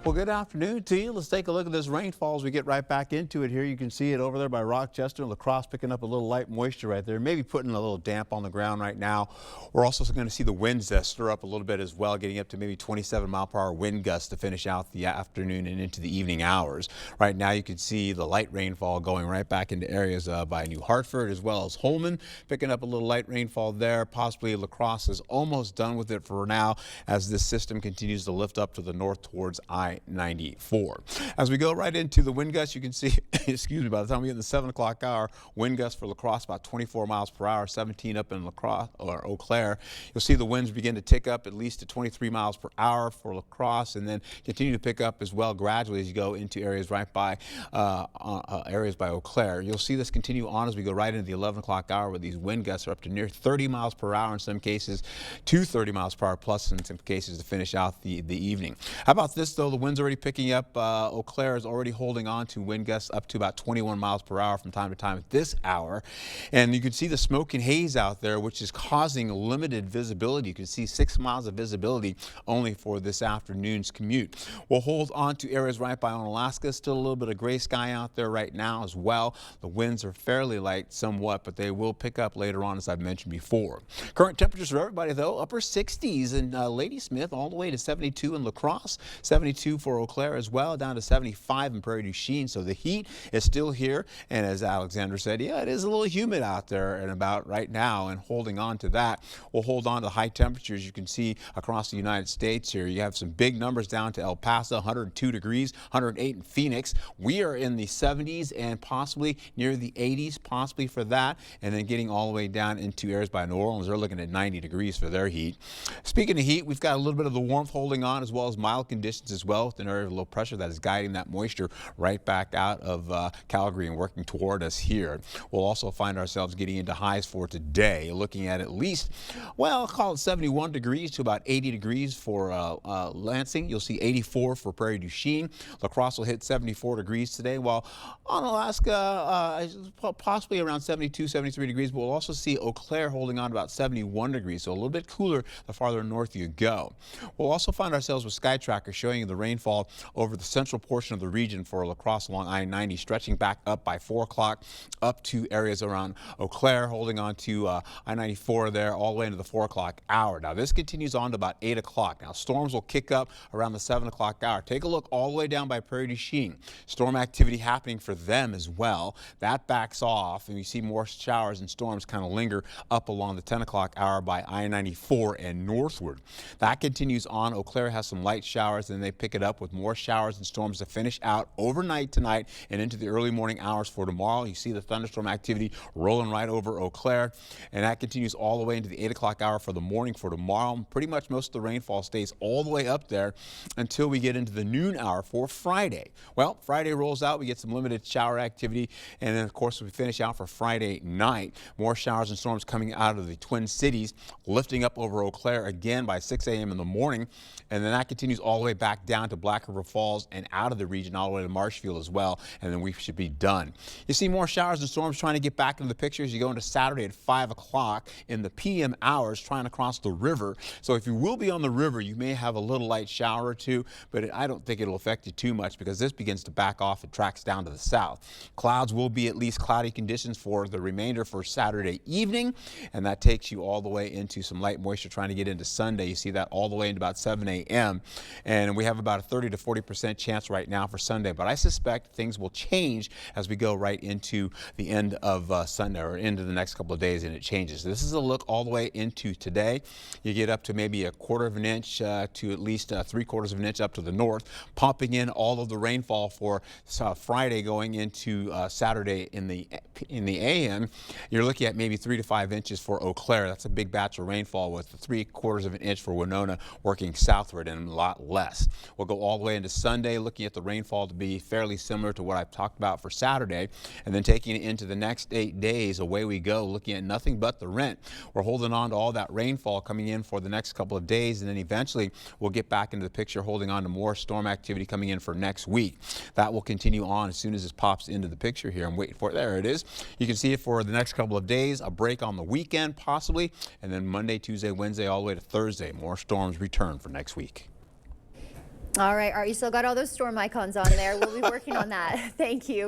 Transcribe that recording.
Well, good afternoon to you. Let's take a look at this rainfall as we get right back into it here. You can see it over there by Rochester and La Crosse picking up a little light moisture right there, maybe putting a little damp on the ground right now. We're also going to see the winds stir up a little bit as well, getting up to maybe 27-mile-per-hour wind gusts to finish out the afternoon and into the evening hours. Right now you can see the light rainfall going right back into areas by New Hartford as well as Holman, picking up a little light rainfall there. Possibly La Crosse is almost done with it for now as this system continues to lift up to the north towards I-94. As we go right into the wind gusts, you can see, excuse me, by the time we get in the 7 o'clock hour, wind gusts for La Crosse about 24 miles per hour, 17 up in La Crosse or Eau Claire. You'll see the winds begin to tick up at least to 23 miles per hour for La Crosse, and then continue to pick up as well gradually as you go into areas right by Eau Claire. You'll see this continue on as we go right into the 11 o'clock hour, where these wind gusts are up to near 30 miles per hour in some cases, to 30 miles per hour plus in some cases to finish out the evening. How about this though? The wind's already picking up. Eau Claire is already holding on to wind gusts up to about 21 miles per hour from time to time at this hour. And you can see the smoke and haze out there, which is causing limited visibility. You can see 6 miles of visibility only for this afternoon's commute. We'll hold on to areas right by Onalaska. Still a little bit of gray sky out there right now as well. The winds are fairly light somewhat, but they will pick up later on, as I've mentioned before. Current temperatures for everybody though, upper 60s in Ladysmith, all the way to 72 in La Crosse, 72 for Eau Claire as well, down to 75 in Prairie du Chien. So the heat is still here, and as Alexander said, yeah, it is a little humid out there and about right now, and holding on to that. We'll hold on to the high temperatures you can see across the United States here. You have some big numbers down to El Paso, 102 degrees, 108 in Phoenix. We are in the 70s and possibly near the 80s, possibly for that, and then getting all the way down into areas by New Orleans. They're looking at 90 degrees for their heat. Speaking of heat, we've got a little bit of the warmth holding on, as well as mild conditions as well, with an area of low pressure that is guiding that moisture right back out of Calgary and working toward us here. We'll also find ourselves getting into highs for today, looking at least, well, I'll call it 71 degrees to about 80 degrees for Lansing. You'll see 84 for Prairie du Chien. La Crosse will hit 74 degrees today, while on Alaska, possibly around 72, 73 degrees, but we'll also see Eau Claire holding on about 71 degrees, so a little bit cooler the farther north you go. We'll also find ourselves with Sky Tracker showing you the rainfall over the central portion of the region for La Crosse along I-90, stretching back up by 4 o'clock up to areas around Eau Claire, holding on to I-94 there all the way into the 4 o'clock hour. Now this continues on to about 8 o'clock. Now storms will kick up around the 7 o'clock hour. Take a look all the way down by Prairie du Chien. Storm activity happening for them as well. That backs off, and you see more showers and storms kind of linger up along the 10 o'clock hour by I-94 and northward. That continues on. Eau Claire has some light showers, and they pick it up with more showers and storms to finish out overnight tonight and into the early morning hours for tomorrow. You see the thunderstorm activity rolling right over Eau Claire, and that continues all the way into the 8 o'clock hour for the morning for tomorrow. Pretty much most of the rainfall stays all the way up there until we get into the noon hour for Friday. Well, Friday rolls out. We get some limited shower activity, and then of course we finish out for Friday night. More showers and storms coming out of the Twin Cities, lifting up over Eau Claire again by 6 a.m. in the morning, and then that continues all the way back down to Black River Falls and out of the region all the way to Marshfield as well, and then we should be done. You see more showers and storms trying to get back into the picture as you go into Saturday at 5 o'clock in the PM hours, trying to cross the river. So if you will be on the river, you may have a little light shower or two, but I don't think it'll affect you too much because this begins to back off and tracks down to the south. Clouds will be at least cloudy conditions for the remainder for Saturday evening, and that takes you all the way into some light moisture trying to get into Sunday. You see that all the way into about 7 a.m. and we have about a 30 to 40% chance right now for Sunday, but I suspect things will change as we go right into the end of Sunday or into the next couple of days, and it changes. This is a look all the way into today. You get up to maybe a quarter of an inch to at least 3/4 of an inch up to the north, pumping in all of the rainfall for Friday going into Saturday in the AM. You're looking at maybe 3 to 5 inches for Eau Claire. That's a big batch of rainfall, with 3/4 of an inch for Winona working southward and a lot less. We'll go all the way into Sunday, looking at the rainfall to be fairly similar to what I've talked about for Saturday, and then taking it into the next 8 days, away we go, looking at nothing but the rent. We're holding on to all that rainfall coming in for the next couple of days, and then eventually we'll get back into the picture, holding on to more storm activity coming in for next week. That will continue on as soon as this pops into the picture here. I'm waiting for it. There it is. You can see it for the next couple of days, a break on the weekend possibly, and then Monday, Tuesday, Wednesday, all the way to Thursday. More storms return for next week. All right, Art, you still got all those storm icons on there. We'll be working on that. Thank you.